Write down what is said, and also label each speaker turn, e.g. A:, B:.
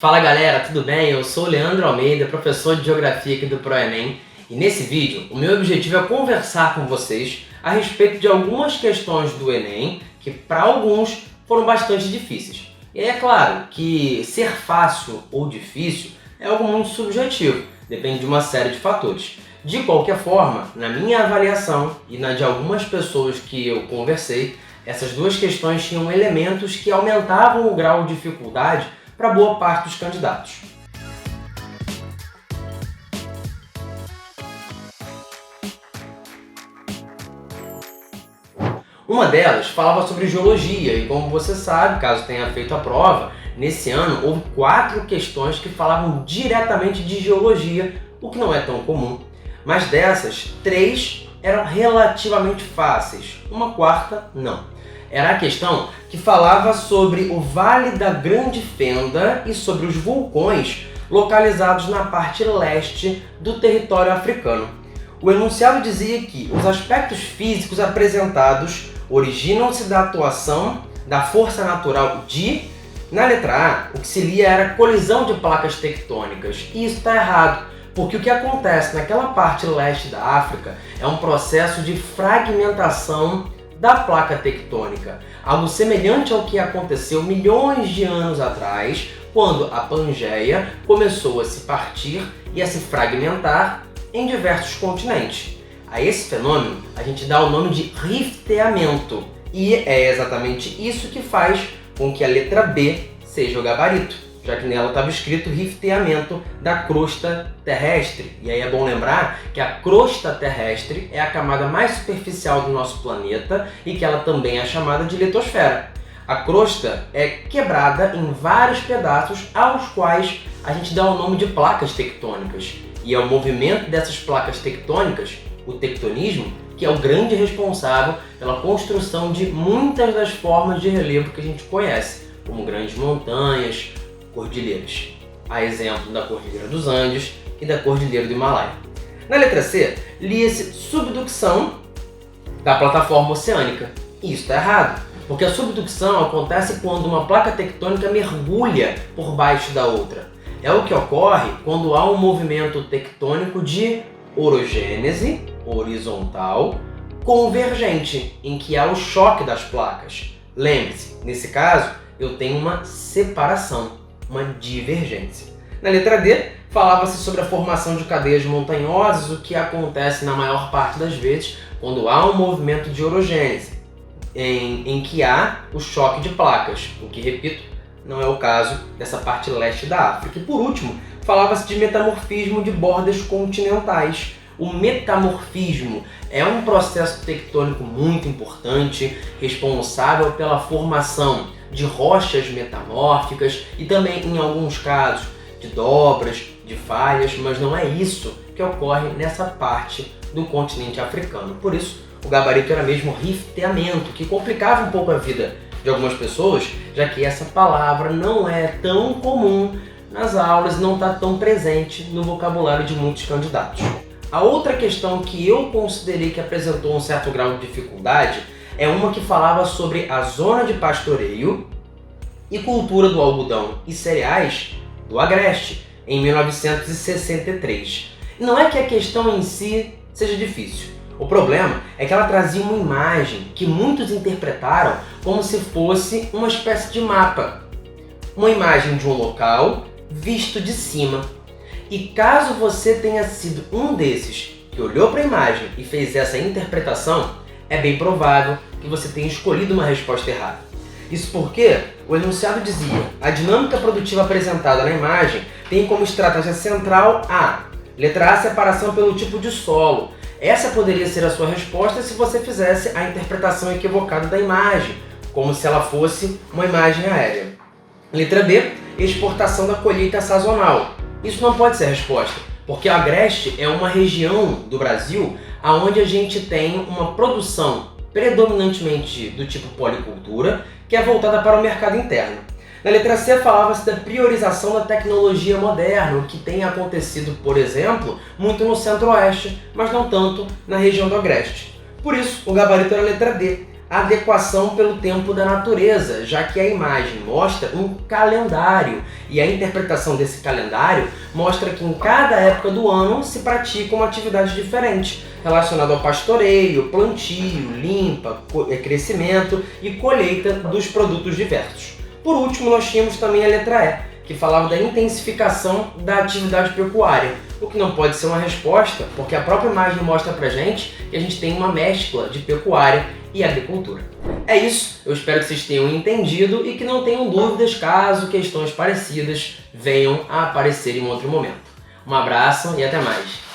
A: Fala galera, tudo bem? Eu sou o Leandro Almeida, professor de Geografia aqui do ProEnem, e nesse vídeo o meu objetivo é conversar com vocês a respeito de algumas questões do Enem que para alguns foram bastante difíceis. E é claro que ser fácil ou difícil é algo muito subjetivo, depende de uma série de fatores. De qualquer forma, na minha avaliação e na de algumas pessoas que eu conversei, essas duas questões tinham elementos que aumentavam o grau de dificuldade para boa parte dos candidatos. Uma delas falava sobre geologia e, como você sabe, caso tenha feito a prova, nesse ano houve 4 questões que falavam diretamente de geologia, o que não é tão comum. Mas dessas, 3 eram relativamente fáceis, uma quarta não. Era a questão que falava sobre o Vale da Grande Fenda e sobre os vulcões localizados na parte leste do território africano. O enunciado dizia que os aspectos físicos apresentados originam-se da atuação da força natural de... Na letra A, o que se lia era colisão de placas tectônicas, e isso está errado, porque o que acontece naquela parte leste da África é um processo de fragmentação da placa tectônica, algo semelhante ao que aconteceu milhões de anos atrás, quando a Pangeia começou a se partir e a se fragmentar em diversos continentes. A esse fenômeno a gente dá o nome de rifteamento, e é exatamente isso que faz com que a letra B seja o gabarito, já que nela estava escrito rifteamento da crosta terrestre. E aí é bom lembrar que a crosta terrestre é a camada mais superficial do nosso planeta e que ela também é chamada de litosfera. A crosta é quebrada em vários pedaços aos quais a gente dá o nome de placas tectônicas. E é o movimento dessas placas tectônicas, o tectonismo, que é o grande responsável pela construção de muitas das formas de relevo que a gente conhece, como grandes montanhas, cordilheiras, a exemplo da Cordilheira dos Andes e da Cordilheira do Himalaia. Na letra C, lia-se subducção da plataforma oceânica. E isso está errado, porque a subducção acontece quando uma placa tectônica mergulha por baixo da outra. É o que ocorre quando há um movimento tectônico de orogênese, horizontal, convergente, em que há o choque das placas. Lembre-se, nesse caso, eu tenho uma separação, uma divergência. Na letra D, falava-se sobre a formação de cadeias montanhosas, o que acontece na maior parte das vezes quando há um movimento de orogênese, em que há o choque de placas, o que, repito, não é o caso dessa parte leste da África. E por último, falava-se de metamorfismo de bordas continentais. O metamorfismo é um processo tectônico muito importante, responsável pela formação de rochas metamórficas e também, em alguns casos, de dobras, de falhas, mas não é isso que ocorre nessa parte do continente africano. Por isso, o gabarito era mesmo rifteamento, que complicava um pouco a vida de algumas pessoas, já que essa palavra não é tão comum nas aulas e não está tão presente no vocabulário de muitos candidatos. A outra questão que eu considerei que apresentou um certo grau de dificuldade é uma que falava sobre a zona de pastoreio e cultura do algodão e cereais do Agreste, em 1963. Não é que a questão em si seja difícil. O problema é que ela trazia uma imagem que muitos interpretaram como se fosse uma espécie de mapa. Uma imagem de um local visto de cima. E caso você tenha sido um desses que olhou para a imagem e fez essa interpretação, é bem provável que você tenha escolhido uma resposta errada. Isso porque o enunciado dizia: a dinâmica produtiva apresentada na imagem tem como estratégia central a letra A, separação pelo tipo de solo. Essa poderia ser a sua resposta se você fizesse a interpretação equivocada da imagem, como se ela fosse uma imagem aérea. Letra B, exportação da colheita sazonal. Isso não pode ser a resposta, porque o Agreste é uma região do Brasil onde a gente tem uma produção predominantemente do tipo policultura, que é voltada para o mercado interno. Na letra C falava-se da priorização da tecnologia moderna, o que tem acontecido, por exemplo, muito no centro-oeste, mas não tanto na região do Agreste. Por isso, o gabarito era a letra D, adequação pelo tempo da natureza, já que a imagem mostra um calendário e a interpretação desse calendário mostra que em cada época do ano se pratica uma atividade diferente relacionada ao pastoreio, plantio, limpa, crescimento e colheita dos produtos diversos. Por último, nós tínhamos também a letra E, que falava da intensificação da atividade pecuária, o que não pode ser uma resposta, porque a própria imagem mostra pra gente que a gente tem uma mescla de pecuária e agricultura. É isso, eu espero que vocês tenham entendido e que não tenham dúvidas caso questões parecidas venham a aparecer em um outro momento. Um abraço e até mais!